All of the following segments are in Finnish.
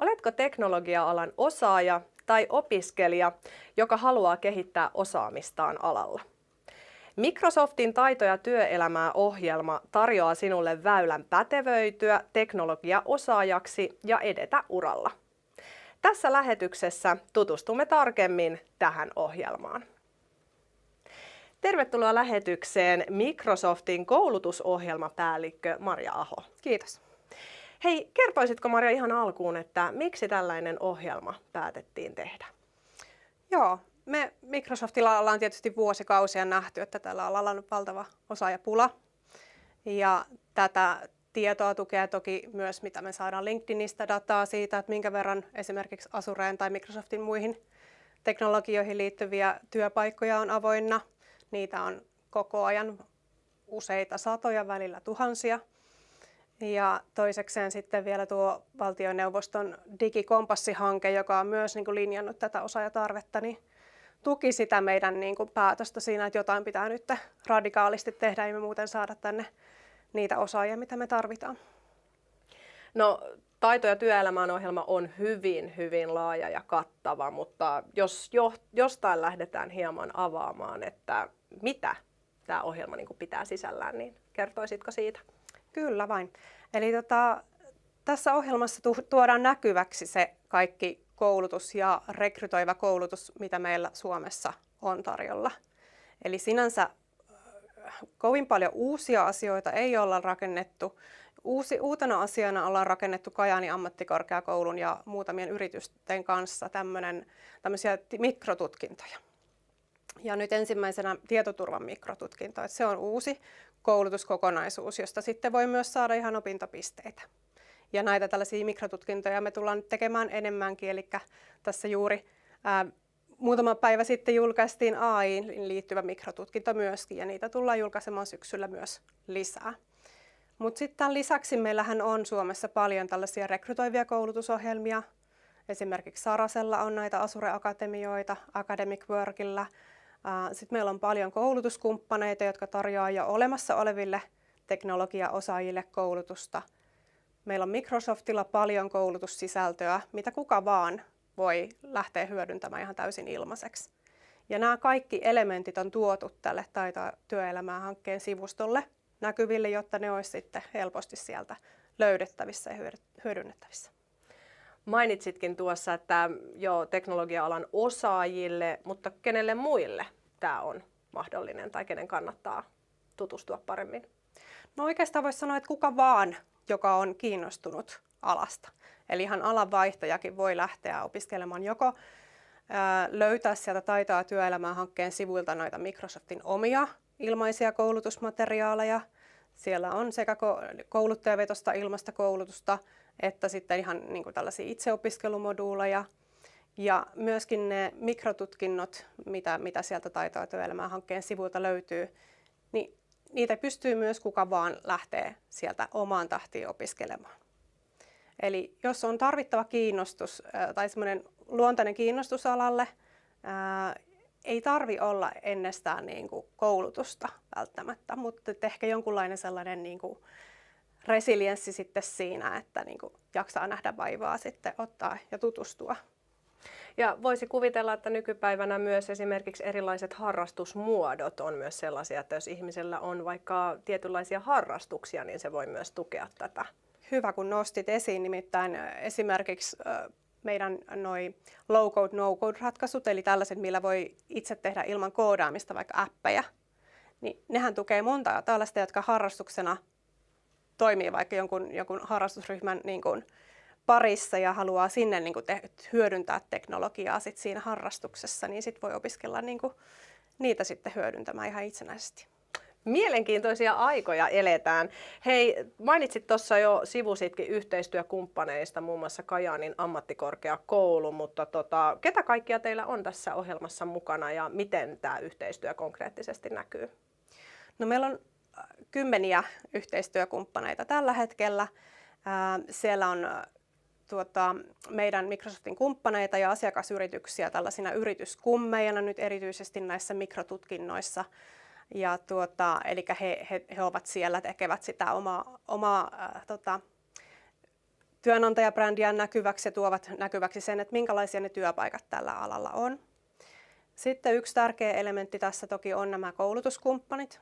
Oletko teknologia-alan osaaja tai opiskelija, joka haluaa kehittää osaamistaan alalla? Microsoftin taito- ja työelämää ohjelma tarjoaa sinulle väylän pätevöityä teknologiaosaajaksi ja edetä uralla. Tässä lähetyksessä tutustumme tarkemmin tähän ohjelmaan. Tervetuloa lähetykseen Microsoftin koulutusohjelmapäällikkö Marja Aho. Kiitos. Hei, kertoisitko Marja ihan alkuun, että miksi tällainen ohjelma päätettiin tehdä? Joo, me Microsoftilla ollaan tietysti vuosikausia nähty, että tällä alalla on valtava osaajapula. Ja tätä tietoa tukee toki myös, mitä me saadaan LinkedInistä dataa siitä, että minkä verran esimerkiksi Azureen tai Microsoftin muihin teknologioihin liittyviä työpaikkoja on avoinna. Niitä on koko ajan useita satoja, välillä tuhansia. Ja toisekseen sitten vielä tuo valtioneuvoston digikompassihanke, joka on myös linjannut tätä osaajatarvetta, niin tuki sitä meidän päätöstä siinä, että jotain pitää nyt radikaalisti tehdä, ei me muuten saada tänne niitä osaajia, mitä me tarvitaan. No, taito- ja työelämän ohjelma on hyvin laaja ja kattava, mutta jos jostain lähdetään hieman avaamaan, että mitä tämä ohjelma pitää sisällään, niin kertoisitko siitä? Kyllä vain. Eli tässä ohjelmassa tuodaan näkyväksi se kaikki koulutus ja rekrytoiva koulutus, mitä meillä Suomessa on tarjolla. Eli sinänsä kovin paljon uusia asioita ei olla rakennettu. Uutena asiana ollaan rakennettu Kajaanin ammattikorkeakoulun ja muutamien yritysten kanssa tämmöisiä mikrotutkintoja. Ja nyt ensimmäisenä tietoturvan mikrotutkinto, että se on uusi koulutuskokonaisuus, josta sitten voi myös saada ihan opintopisteitä. Ja näitä tällaisia mikrotutkintoja me tullaan nyt tekemään enemmänkin, eli tässä juuri muutama päivä sitten julkaistiin AI:n liittyvä mikrotutkinto myöskin, ja niitä tullaan julkaisemaan syksyllä myös lisää. Mutta sitten tämän lisäksi meillähän on Suomessa paljon tällaisia rekrytoivia koulutusohjelmia. Esimerkiksi Sarasella on näitä Azure-akatemioita, Academic Workilla. Sitten meillä on paljon koulutuskumppaneita, jotka tarjoaa jo olemassa oleville teknologiaosaajille koulutusta. Meillä on Microsoftilla paljon koulutussisältöä, mitä kuka vaan voi lähteä hyödyntämään ihan täysin ilmaiseksi. Ja nämä kaikki elementit on tuotu tälle taito- ja työelämää-hankkeen sivustolle näkyville, jotta ne olisi sitten helposti sieltä löydettävissä ja hyödynnettävissä. Mainitsitkin tuossa, että jo teknologia-alan osaajille, mutta kenelle muille tämä on mahdollinen tai kenen kannattaa tutustua paremmin? No oikeastaan voisi sanoa, että kuka vaan, joka on kiinnostunut alasta. Eli ihan alanvaihtajakin voi lähteä opiskelemaan joko löytää sieltä taito- ja työelämää-hankkeen sivuilta noita Microsoftin omia ilmaisia koulutusmateriaaleja. Siellä on sekä kouluttajavetosta ilmaista koulutusta, että sitten ihan tällaisia itseopiskelumoduuleja. Ja myöskin ne mikrotutkinnot, mitä sieltä taito- ja työelämää-hankkeen sivuilta löytyy, niin niitä pystyy myös kuka vaan lähteä sieltä omaan tahtiin opiskelemaan. Eli jos on tarvittava kiinnostus tai semmoinen luontainen kiinnostus alalle, ei tarvi olla ennestään koulutusta välttämättä, mutta ehkä jonkunlainen sellainen resilienssi sitten siinä, että jaksaa nähdä vaivaa sitten ottaa ja tutustua. Ja voisi kuvitella, että nykypäivänä myös esimerkiksi erilaiset harrastusmuodot on myös sellaisia, että jos ihmisellä on vaikka tietynlaisia harrastuksia, niin se voi myös tukea tätä. Hyvä, kun nostit esiin, nimittäin esimerkiksi meidän noi low-code, no-code-ratkaisut, eli tällaiset, millä voi itse tehdä ilman koodaamista vaikka appeja, niin nehän tukee monta tällaista, jotka harrastuksena toimii vaikka jonkun harrastusryhmän parissa ja haluaa sinne hyödyntää teknologiaa sit siinä harrastuksessa, niin sit voi opiskella niitä sitten hyödyntämään ihan itsenäisesti. Mielenkiintoisia aikoja eletään. Hei, mainitsit tuossa jo, sivusitkin yhteistyökumppaneista, muun muassa Kajaanin ammattikorkeakoulu, mutta ketä kaikkia teillä on tässä ohjelmassa mukana ja miten tämä yhteistyö konkreettisesti näkyy? No meillä on kymmeniä yhteistyökumppaneita tällä hetkellä. Siellä on meidän Microsoftin kumppaneita ja asiakasyrityksiä tällaisina yrityskummeina nyt erityisesti näissä mikrotutkinnoissa. Ja eli he ovat siellä, tekevät sitä omaa työnantajabrändiä näkyväksi ja tuovat näkyväksi sen, että minkälaisia ne työpaikat tällä alalla on. Sitten yksi tärkeä elementti tässä toki on nämä koulutuskumppanit,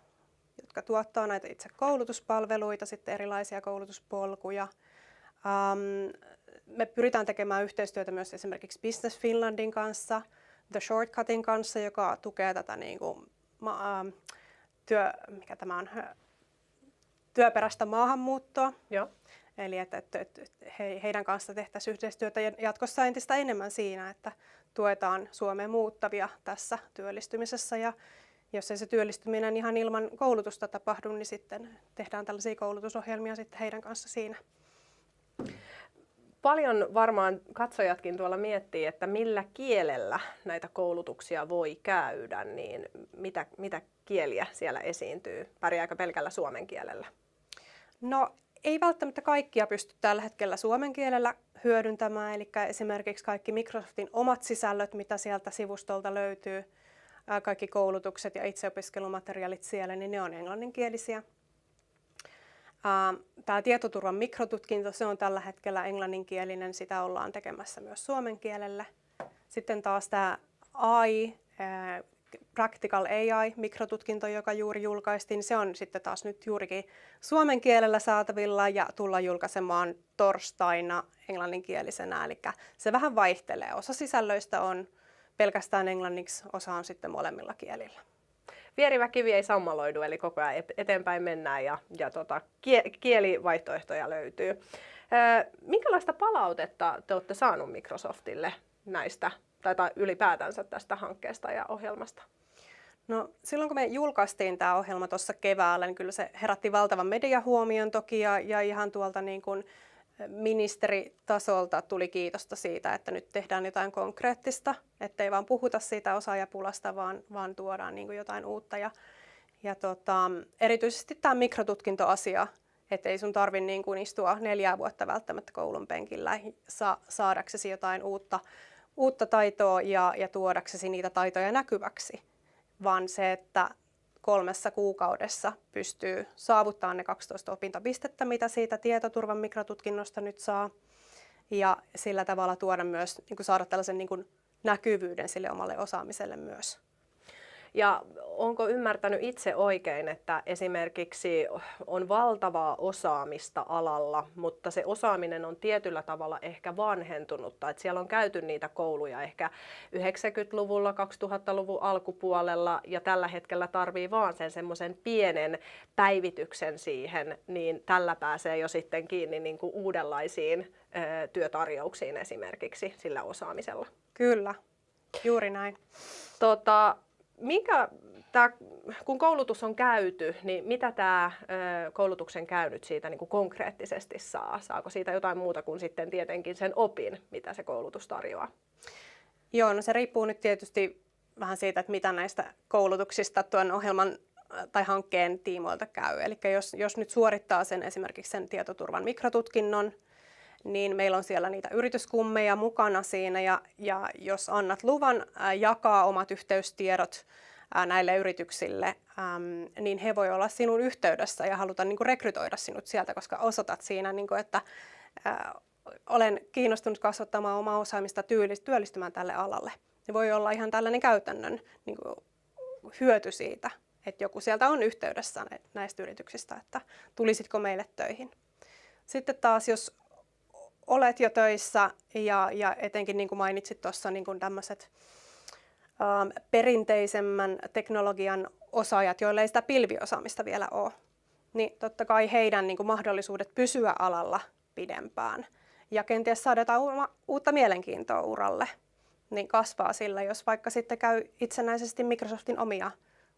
jotka tuottaa näitä itse koulutuspalveluita, sitten erilaisia koulutuspolkuja. Me pyritään tekemään yhteistyötä myös esimerkiksi Business Finlandin kanssa, The Shortcutin kanssa, joka tukee tätä niin kuin, työperäistä maahanmuuttoa. Joo. Eli että heidän kanssa tehtäisiin yhteistyötä jatkossa entistä enemmän siinä, että tuetaan Suomeen muuttavia tässä työllistymisessä. Ja jos ei se työllistyminen ihan ilman koulutusta tapahdu, niin sitten tehdään tällaisia koulutusohjelmia sitten heidän kanssa siinä. Paljon varmaan katsojatkin tuolla miettii, että millä kielellä näitä koulutuksia voi käydä, niin mitä kieliä siellä esiintyy? Pärjääkö pelkällä suomen kielellä? No ei välttämättä kaikkia pysty tällä hetkellä suomen kielellä hyödyntämään, eli esimerkiksi kaikki Microsoftin omat sisällöt, mitä sieltä sivustolta löytyy, kaikki koulutukset ja itseopiskelumateriaalit siellä, niin ne on englanninkielisiä. Tämä tietoturvan mikrotutkinto, se on tällä hetkellä englanninkielinen, sitä ollaan tekemässä myös suomen kielelle. Sitten taas tämä AI, Practical AI-mikrotutkinto, joka juuri julkaistiin, se on sitten taas nyt juurikin suomen kielellä saatavilla ja tullaan julkaisemaan torstaina englanninkielisenä, eli se vähän vaihtelee. Osa sisällöistä on pelkästään englanniksi, osa on sitten molemmilla kielillä. Vierivä kivi ei sammaloidu, eli koko ajan eteenpäin mennään ja kielivaihtoehtoja löytyy. Minkälaista palautetta te olette saaneet Microsoftille näistä tai ylipäätänsä tästä hankkeesta ja ohjelmasta? No, silloin kun me julkaistiin tämä ohjelma tuossa keväällä, niin kyllä se herätti valtavan mediahuomion toki ja ihan tuolta niin kuin ministeritasolta tuli kiitosta siitä, että nyt tehdään jotain konkreettista, ettei vaan puhuta siitä osaajapulasta, vaan tuodaan niin kuin jotain uutta. Erityisesti tämä mikrotutkintoasia, että ei sun tarvitse niin kuin istua 4 vuotta välttämättä koulun penkillä saadaksesi jotain uutta taitoa ja tuodaksesi niitä taitoja näkyväksi, vaan se, että 3 kuukaudessa pystyy saavuttamaan ne 12 opintopistettä, mitä siitä tietoturvan mikrotutkinnosta nyt saa, ja sillä tavalla tuoda myös, niin kuin saada tällaisen niin kuin näkyvyyden sille omalle osaamiselle myös. Ja onko ymmärtänyt itse oikein, että esimerkiksi on valtavaa osaamista alalla, mutta se osaaminen on tietyllä tavalla ehkä vanhentunutta, että siellä on käyty niitä kouluja ehkä 90-luvulla, 2000-luvun alkupuolella ja tällä hetkellä tarvii vaan sen semmoisen pienen päivityksen siihen, niin tällä pääsee jo sitten kiinni niin kuin uudenlaisiin työtarjouksiin esimerkiksi sillä osaamisella. Kyllä, juuri näin. Kun koulutus on käyty, niin mitä tämä koulutuksen käynyt siitä niin kuin konkreettisesti saa? Saako siitä jotain muuta kuin sitten tietenkin sen opin, mitä se koulutus tarjoaa? Joo, no se riippuu nyt tietysti vähän siitä, että mitä näistä koulutuksista tuon ohjelman tai hankkeen tiimoilta käy. Eli jos nyt suorittaa esimerkiksi sen tietoturvan mikrotutkinnon, niin meillä on siellä niitä yrityskummeja mukana siinä ja jos annat luvan jakaa omat yhteystiedot näille yrityksille, niin he voi olla sinun yhteydessä ja haluta niin kuin rekrytoida sinut sieltä, koska osoitat siinä, niin kuin, että olen kiinnostunut kasvattamaan omaa osaamista työllistymään tälle alalle. Se voi olla ihan tällainen käytännön niin kuin hyöty siitä, että joku sieltä on yhteydessä näistä yrityksistä, että tulisitko meille töihin. Sitten taas, jos olet jo töissä ja etenkin niin kuin mainitsit tuossa niin kuin tämmöiset perinteisemmän teknologian osaajat, joilla ei sitä pilviosaamista vielä ole, niin totta kai heidän niin kuin mahdollisuudet pysyä alalla pidempään ja kenties saada jotain uutta mielenkiintoa uralle, niin kasvaa sillä, jos vaikka sitten käy itsenäisesti Microsoftin omia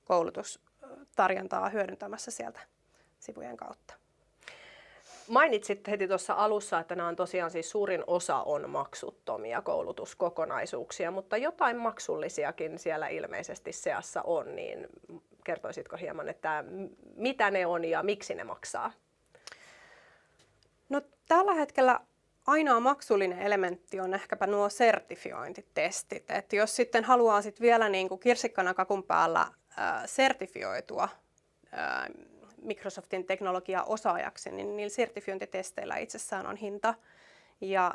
koulutustarjontaa hyödyntämässä sieltä sivujen kautta. Mainitsit heti tuossa alussa, että nämä on tosiaan siis suurin osa on maksuttomia koulutuskokonaisuuksia, mutta jotain maksullisiakin siellä ilmeisesti seassa on, niin kertoisitko hieman, että mitä ne on ja miksi ne maksaa? No tällä hetkellä ainoa maksullinen elementti on ehkäpä nuo sertifiointitestit. Et jos sitten haluaa vielä niin kuin kirsikkana kakun päällä sertifioitua Microsoftin teknologia-osaajaksi, niin niillä sertifiointitesteillä itsessään on hinta. ja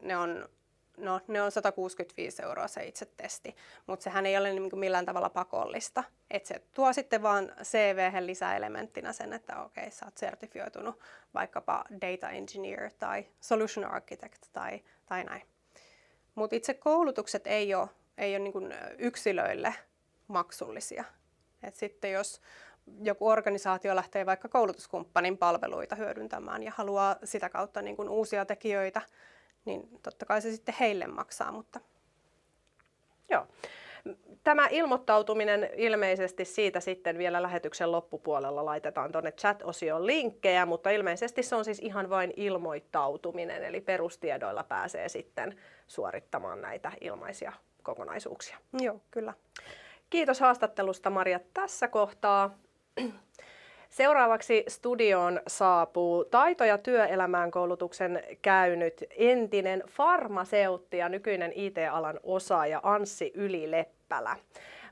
ne on 165 € se itse testi, mutta sehän ei ole niin kuin millään tavalla pakollista. Et se tuo sitten vaan CV:hen lisäelementtinä sen, että okei, sä oot sertifioitunut vaikkapa data engineer tai solution architect tai näin. Mutta itse koulutukset ei ole niin kuin yksilöille maksullisia. Et sitten jos joku organisaatio lähtee vaikka koulutuskumppanin palveluita hyödyntämään ja haluaa sitä kautta niin kuin uusia tekijöitä, niin totta kai se sitten heille maksaa. Mutta Joo. Tämä ilmoittautuminen ilmeisesti siitä sitten vielä lähetyksen loppupuolella laitetaan tuonne chat-osioon linkkejä, mutta ilmeisesti se on siis ihan vain ilmoittautuminen, eli perustiedoilla pääsee sitten suorittamaan näitä ilmaisia kokonaisuuksia. joo, kyllä. Kiitos haastattelusta, Marja, tässä kohtaa. Seuraavaksi studioon saapuu taito- ja työelämään koulutuksen käynyt entinen farmaseutti ja nykyinen IT-alan osaaja Anssi Yli-Leppälä.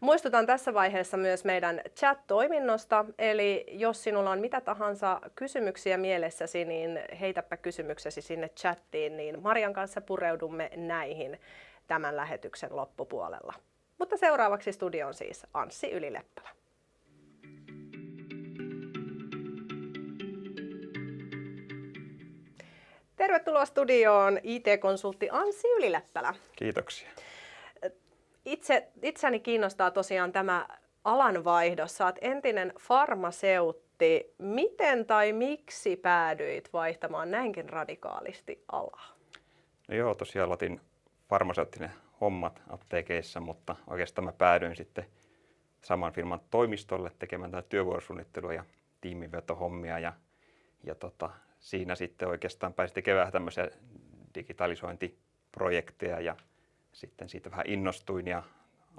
Muistutan tässä vaiheessa myös meidän chat-toiminnosta, eli jos sinulla on mitä tahansa kysymyksiä mielessäsi, niin heitäpä kysymyksesi sinne chattiin, niin Marjan kanssa pureudumme näihin tämän lähetyksen loppupuolella. Mutta seuraavaksi studioon siis Anssi Yli-Leppälä. Tervetuloa studioon IT-konsultti Anssi Yli-Leppälä. Kiitoksia. Itseäni kiinnostaa tosiaan tämä alanvaihdos. Sä oot entinen farmaseutti. Miten tai miksi päädyit vaihtamaan näinkin radikaalisti alaa? No joo, tosiaan aloitin farmaseuttinen hommat apteekeissa, mutta oikeastaan mä päädyin sitten saman firman toimistolle tekemään tätä työvuorosuunnittelua ja tiiminvetohommia ja siinä sitten oikeastaan pääsin tekemään vähän tämmöisiä digitalisointiprojekteja ja sitten siitä vähän innostuin ja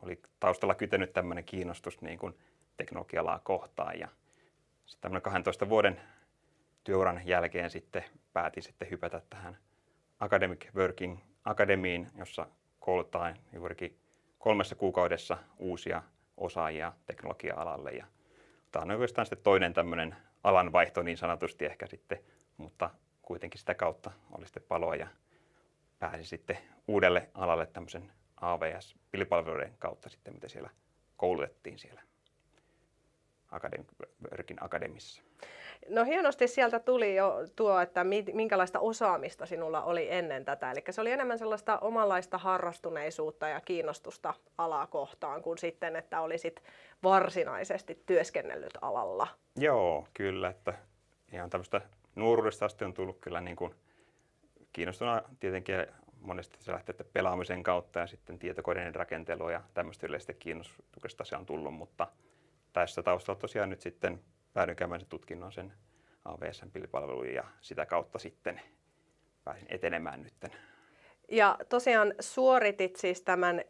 oli taustalla kytenyt tämmöinen kiinnostus niin kuin teknologia-alaa kohtaan ja sitten tämmöinen 12 vuoden työuran jälkeen sitten päätin sitten hypätä tähän Academic Working Academiin, jossa koulutetaan juurikin 3 kuukaudessa uusia osaajia teknologia-alalle ja tämä on oikeastaan sitten toinen tämmöinen alanvaihto niin sanotusti ehkä sitten, mutta kuitenkin sitä kautta oli sitten paloa ja pääsi sitten uudelle alalle tämmöisen AWS-pilvipalveluiden kautta sitten, mitä siellä koulutettiin siellä Academic Working Academissa. No hienosti sieltä tuli jo tuo, että minkälaista osaamista sinulla oli ennen tätä. Eli se oli enemmän sellaista omanlaista harrastuneisuutta ja kiinnostusta alaa kohtaan, kuin sitten, että olisit varsinaisesti työskennellyt alalla. Joo, kyllä. Että ihan tämmöistä nuoruudesta asti on tullut kyllä niin kuin kiinnostuna tietenkin monesti se lähtee pelaamisen kautta ja sitten tietokoneiden rakentelua ja tämmöistä yleistä kiinnostuksesta se on tullut, mutta tässä taustalla tosiaan nyt sitten päädyin käymään sen tutkinnon sen AWS-pilvipalveluihin ja sitä kautta sitten pääsin etenemään nytten. Ja tosiaan suoritit siis tämän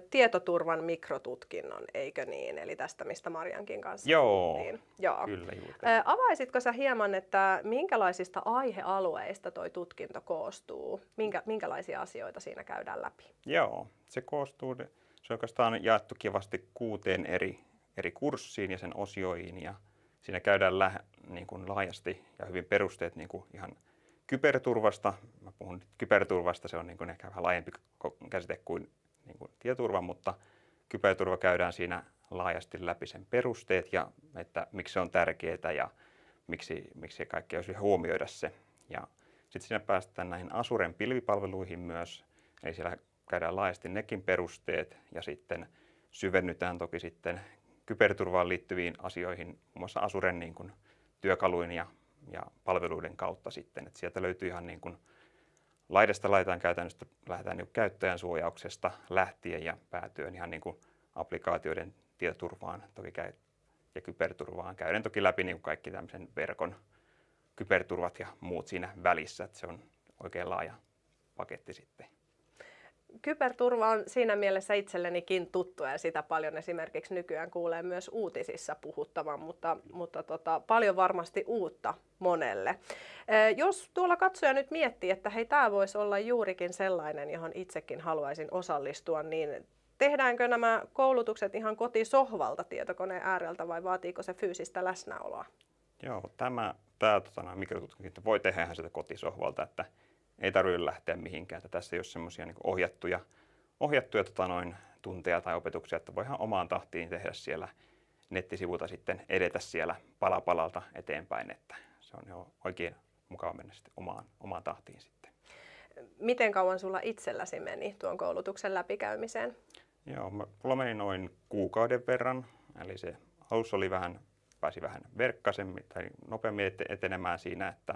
tietoturvan mikrotutkinnon, eikö niin? Eli tästä, mistä Marjankin kanssa puhuttiin. Joo, kyllä juuri. Avaisitko sä hieman, että minkälaisista aihealueista toi tutkinto koostuu? Minkälaisia asioita siinä käydään läpi? Joo, se koostuu, se on oikeastaan jaettu kivasti 6 eri kurssiin ja sen osioihin ja siinä käydään niin kuin laajasti ja hyvin perusteet niin kuin ihan kyberturvasta. Mä puhun nyt kyberturvasta, se on niin kuin ehkä vähän laajempi käsite kuin tietoturva, mutta kyberturva käydään siinä laajasti läpi sen perusteet ja että miksi se on tärkeää ja miksi kaikki olisi huomioida se. Ja sitten siinä päästään näihin Azuren pilvipalveluihin myös, eli siellä käydään laajasti nekin perusteet ja sitten syvennytään toki sitten kyberturvaan liittyviin asioihin, muun muassa Azuren niin kuin työkaluin ja palveluiden kautta sitten. Että sieltä löytyy ihan niin kuin laidasta laitaan käytännössä, lähdetään niin käyttäjän suojauksesta lähtien ja päätyen ihan niin kuin applikaatioiden tietoturvaan toki ja kyberturvaan. Käydään toki läpi niin kuin kaikki tämmöisen verkon kyberturvat ja muut siinä välissä, että se on oikein laaja paketti sitten. Kyberturva on siinä mielessä itsellenikin tuttu ja sitä paljon esimerkiksi nykyään kuulee myös uutisissa puhuttavan, mutta paljon varmasti uutta monelle. Jos tuolla katsoja nyt miettii, että hei, tämä voisi olla juurikin sellainen, johon itsekin haluaisin osallistua, niin tehdäänkö nämä koulutukset ihan kotisohvalta tietokoneen ääreltä vai vaatiiko se fyysistä läsnäoloa? Joo, tämä mikrotutkinto voi tehdä ihan sitä kotisohvalta, että ei tarvitse lähteä mihinkään. Että tässä ei ole semmoisia niin ohjattuja tunteja tai opetuksia, että voi ihan omaan tahtiin tehdä siellä nettisivulta sitten edetä siellä pala palalta eteenpäin, että se on jo oikein mukava mennä sitten omaan tahtiin sitten. Miten kauan sulla itselläsi meni tuon koulutuksen läpikäymiseen? Joo, mulla meni noin kuukauden verran, eli se alussa pääsi vähän verkkaisemmin tai nopeammin etenemään siinä, että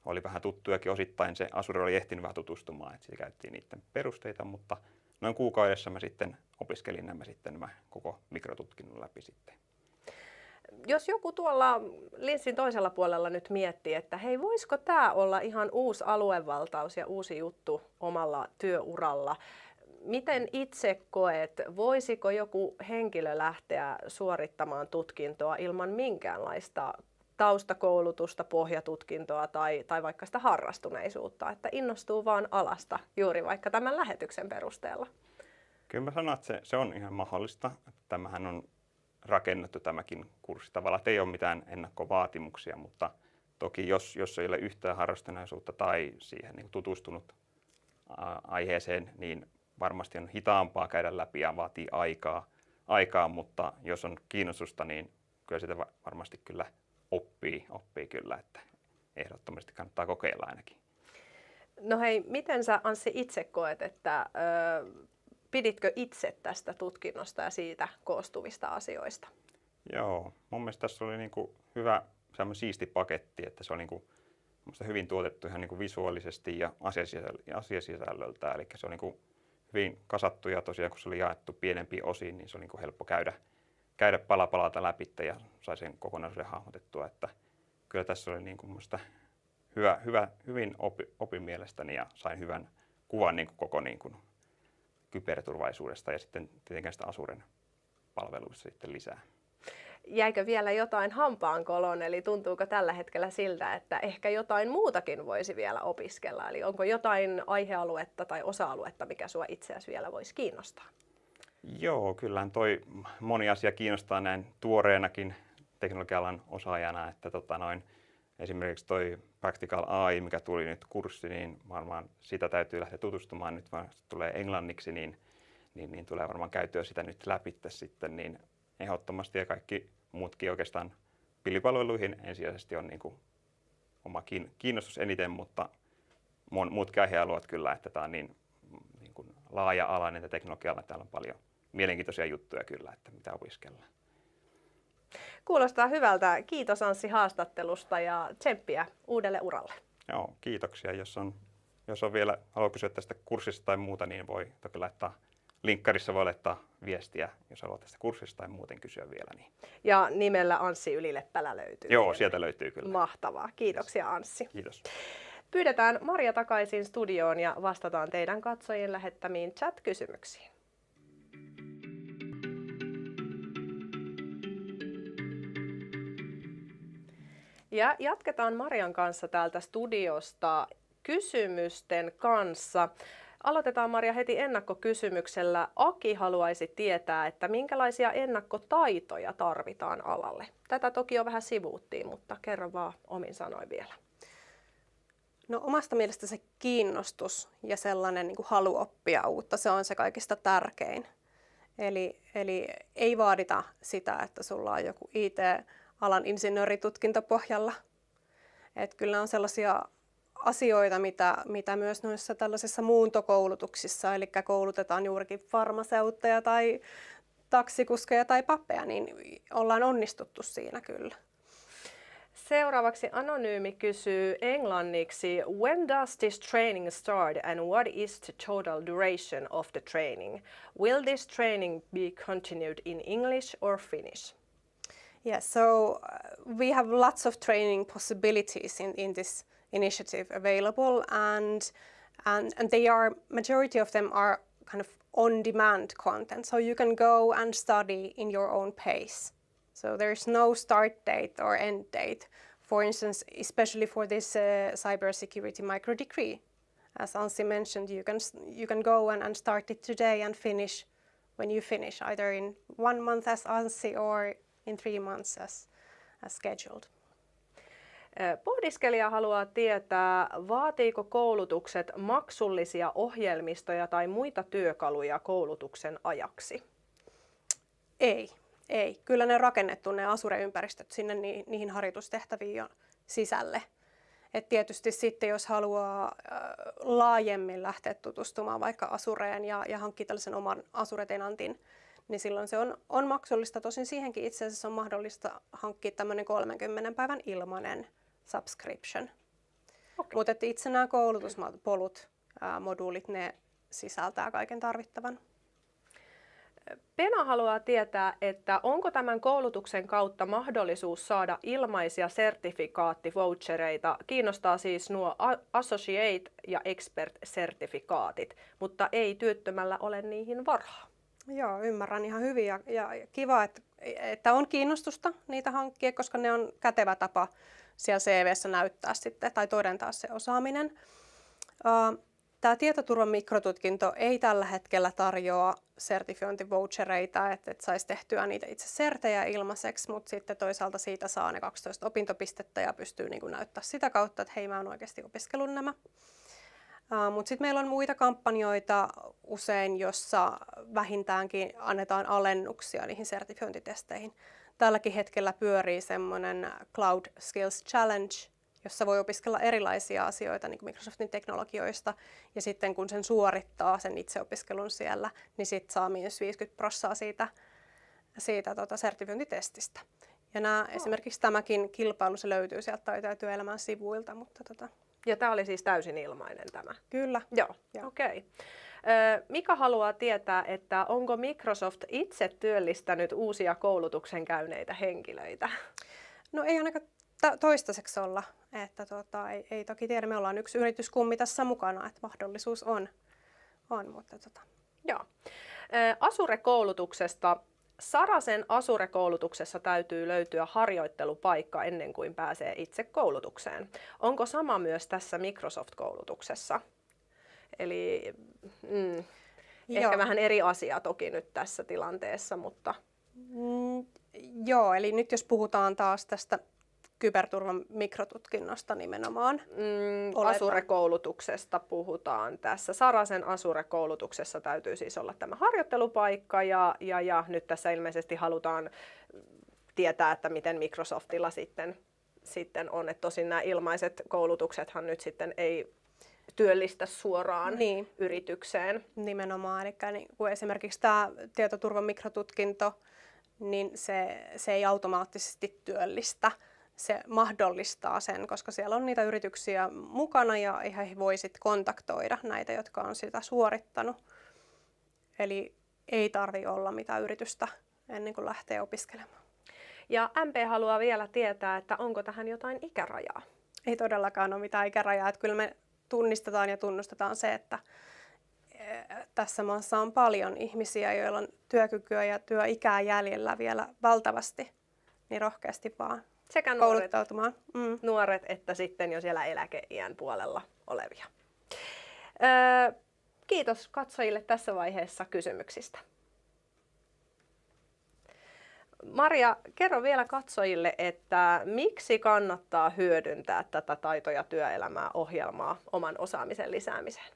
oli vähän tuttujakin osittain, se Azure oli ehtinyt vähän tutustumaan, että siitä käytiin niiden perusteita, mutta noin kuukaudessa mä sitten opiskelin nämä koko mikrotutkinnon läpi sitten. Jos joku tuolla linssin toisella puolella nyt miettii, että hei, voisiko tämä olla ihan uusi aluevaltaus ja uusi juttu omalla työuralla, miten itse koet, voisiko joku henkilö lähteä suorittamaan tutkintoa ilman minkäänlaista taustakoulutusta, pohjatutkintoa tai vaikka sitä harrastuneisuutta, että innostuu vaan alasta juuri vaikka tämän lähetyksen perusteella? Kyllä mä sanon, että se on ihan mahdollista. Tämähän on rakennettu tämäkin kurssi tavallaan, että ei ole mitään ennakkovaatimuksia, mutta toki jos ei ole yhtään harrastuneisuutta tai siihen niin tutustunut aiheeseen, niin varmasti on hitaampaa käydä läpi ja vaatii aikaa, mutta jos on kiinnostusta, niin kyllä sitä varmasti kyllä oppii kyllä, että ehdottomasti kannattaa kokeilla ainakin. No hei, miten sä Anssi itse koet, että piditkö itse tästä tutkinnosta ja siitä koostuvista asioista? Joo, mun mielestä tässä oli niinku hyvä siisti paketti, että se oli niinku hyvin tuotettu ihan niinku visuaalisesti ja asiasisällöltä, eli se oli niinku hyvin kasattu ja tosiaan kun se oli jaettu pienempiin osiin, niin se oli niinku helppo käydä pala palalta läpi ja sai sen kokonaisuuden hahmotettua, että kyllä tässä oli niinku hyvin opin mielestäni ja sain hyvän kuvan niinku koko niinku kyberturvallisuudesta ja sitten tietenkin sitä Azuren palveluista sitten lisää. Jäikö vielä jotain hampaankoloon, eli tuntuuko tällä hetkellä siltä, että ehkä jotain muutakin voisi vielä opiskella? Eli onko jotain aihealuetta tai osa-aluetta, mikä sua itseäsi vielä voisi kiinnostaa? Joo, kyllähän toi moni asia kiinnostaa näin tuoreenakin teknologia-alan osaajana, että esimerkiksi toi Practical AI, mikä tuli nyt kurssi, niin varmaan sitä täytyy lähteä tutustumaan nyt, vaan tulee englanniksi, niin tulee varmaan käytyä sitä nyt läpi sitten, niin ehdottomasti ja kaikki muutkin oikeastaan pilvipalveluihin ensisijaisesti on niin kuin oma kiinnostus eniten, mutta muutkin aihealueet kyllä, että tämä on niin kuin laaja-alainen ja teknologia-ala, täällä on paljon mielenkiintoisia juttuja kyllä, että mitä opiskellaan. Kuulostaa hyvältä. Kiitos Anssi haastattelusta ja tsemppiä uudelle uralle. Joo, kiitoksia. Jos on vielä, haluaa kysyä tästä kurssista tai muuta, niin voi toki laittaa linkkarissa voi laittaa viestiä, jos haluaa tästä kurssista tai muuten kysyä vielä. Niin. Ja nimellä Anssi Ylileppälä löytyy. Joo, sieltä löytyy kyllä. Mahtavaa. Kiitoksia Anssi. Kiitos. Pyydetään Maria takaisin studioon ja vastataan teidän katsojien lähettämiin chat-kysymyksiin. Ja jatketaan Marian kanssa täältä studiosta kysymysten kanssa. Aloitetaan Maria heti ennakkokysymyksellä. Aki haluaisi tietää, että minkälaisia ennakkotaitoja tarvitaan alalle. Tätä toki jo vähän sivuuttiin, mutta kerro vaan omin sanoin vielä. No omasta mielestä se kiinnostus ja sellainen niin kuin halu oppia uutta, se on se kaikista tärkein. Eli ei vaadita sitä, että sulla on joku IT-alan insinööritutkinto pohjalla. Et kyllä on sellaisia asioita, mitä myös noissa tällaisissa muuntokoulutuksissa, eli koulutetaan juurikin farmaseutteja tai taksikuskeja tai pappeja, niin ollaan onnistuttu siinä kyllä. Seuraavaksi anonyymi kysyy englanniksi, when does this training start and what is the total duration of the training? Will this training be continued in English or Finnish? Yeah, so we have lots of training possibilities in this initiative available, and majority of them are kind of on-demand content, so you can go and study in your own pace. So there's no start date or end date. For instance, especially for this cybersecurity micro degree, as Anssi mentioned, you can go and start it today and finish when you finish, either in 1 month as Anssi or in 3 months as scheduled. Pohdiskelija haluaa tietää, vaatiiko koulutukset maksullisia ohjelmistoja tai muita työkaluja koulutuksen ajaksi? Ei. Kyllä ne rakennettu ne Azure-ympäristöt sinne niihin harjoitustehtäviin jo sisälle. Et tietysti sitten, jos haluaa laajemmin lähteä tutustumaan vaikka Azureen ja hankkia tällaisen oman Azure-tenantin, niin silloin se on maksullista. Tosin siihenkin itse asiassa on mahdollista hankkia tämmöinen 30 päivän ilmainen subscription. Okay. Mutta itse nämä koulutuspolut, moduulit, ne sisältää kaiken tarvittavan. Pena haluaa tietää, että onko tämän koulutuksen kautta mahdollisuus saada ilmaisia sertifikaattivouchereita. Kiinnostaa siis nuo Associate- ja Expert-sertifikaatit, mutta ei työttömällä ole niihin varaa. Joo, ymmärrän ihan hyvin ja kiva, että on kiinnostusta niitä hankkia, koska ne on kätevä tapa siellä CV:ssä näyttää sitten tai todentaa se osaaminen. Tämä tietoturvan mikrotutkinto ei tällä hetkellä tarjoa sertifiointivouchereita, että saisi tehtyä niitä itse sertejä ilmaiseksi, mutta sitten toisaalta siitä saa ne 12 opintopistettä ja pystyy niin kuin näyttää sitä kautta, että hei, mä oon oikeasti opiskellut nämä. Mutta sitten meillä on muita kampanjoita usein, jossa vähintäänkin annetaan alennuksia niihin sertifiointitesteihin. Tälläkin hetkellä pyörii semmoinen Cloud Skills Challenge, jossa voi opiskella erilaisia asioita niin kuin Microsoftin teknologioista, ja sitten kun sen suorittaa sen itseopiskelun siellä, niin sitten saa myös 50% siitä sertifiointitestistä. Ja esimerkiksi tämäkin kilpailu, se löytyy sieltä Taito- ja työelämän sivuilta. Mutta Ja tämä oli siis täysin ilmainen tämä? Kyllä. Joo, okei. Mika haluaa tietää, että onko Microsoft itse työllistänyt uusia koulutuksen käyneitä henkilöitä? No ei ainakaan toistaiseksi olla. Että ei toki tiedä, me ollaan yksi yrityskummi tässä mukana, että mahdollisuus on mutta Joo. Azure-koulutuksesta. Sarasen Azure-koulutuksessa täytyy löytyä harjoittelupaikka ennen kuin pääsee itse koulutukseen. Onko sama myös tässä Microsoft-koulutuksessa? Eli ehkä vähän eri asia toki nyt tässä tilanteessa, mutta... Joo, eli nyt jos puhutaan taas tästä kyberturvan mikrotutkinnosta nimenomaan. Azure-koulutuksesta puhutaan tässä. Sarasen Azure-koulutuksessa täytyy siis olla tämä harjoittelupaikka ja nyt tässä ilmeisesti halutaan tietää, että miten Microsoftilla sitten on. Että tosin nämä ilmaiset koulutuksethan nyt sitten ei työllistä suoraan yritykseen. Nimenomaan, eli kun esimerkiksi tämä tietoturvan mikrotutkinto, niin se ei automaattisesti työllistä. Se mahdollistaa sen, koska siellä on niitä yrityksiä mukana ja he voi sitten kontaktoida näitä, jotka on sitä suorittanut. Eli ei tarvitse olla mitään yritystä ennen kuin lähtee opiskelemaan. Ja MP haluaa vielä tietää, että onko tähän jotain ikärajaa? Ei todellakaan ole mitään ikärajaa. Että kyllä me tunnistetaan ja tunnustetaan se, että tässä maassa on paljon ihmisiä, joilla on työkykyä ja työikää jäljellä vielä valtavasti, niin rohkeasti vaan sekä kouluttautumaan. Nuoret että sitten jo siellä eläkeiän puolella olevia. Kiitos katsojille tässä vaiheessa kysymyksistä. Maria, kerro vielä katsojille, että miksi kannattaa hyödyntää tätä Taito- ja työelämää -ohjelmaa oman osaamisen lisäämiseen?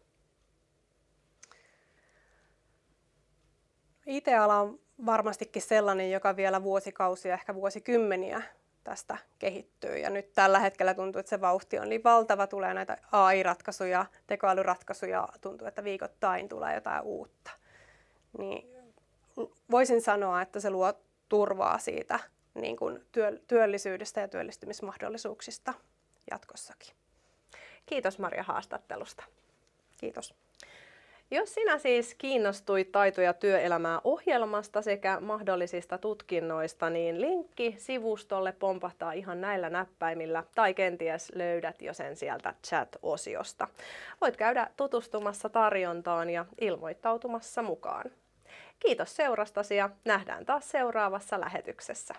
IT-ala on varmastikin sellainen, joka vielä vuosikausia, ehkä vuosikymmeniä tästä kehittyy. Ja nyt tällä hetkellä tuntuu, että se vauhti on niin valtava, tulee näitä AI-ratkaisuja, tekoälyratkaisuja, tuntuu, että viikoittain tulee jotain uutta. Niin voisin sanoa, että se luo turvaa siitä niin kuin työllisyydestä ja työllistymismahdollisuuksista jatkossakin. Kiitos Maria haastattelusta. Kiitos. Jos sinä siis kiinnostuit Taito- ja työelämää -ohjelmasta sekä mahdollisista tutkinnoista, niin linkki sivustolle pompahtaa ihan näillä näppäimillä tai kenties löydät jo sen sieltä chat-osiosta. Voit käydä tutustumassa tarjontaan ja ilmoittautumassa mukaan. Kiitos seurastasi ja nähdään taas seuraavassa lähetyksessä.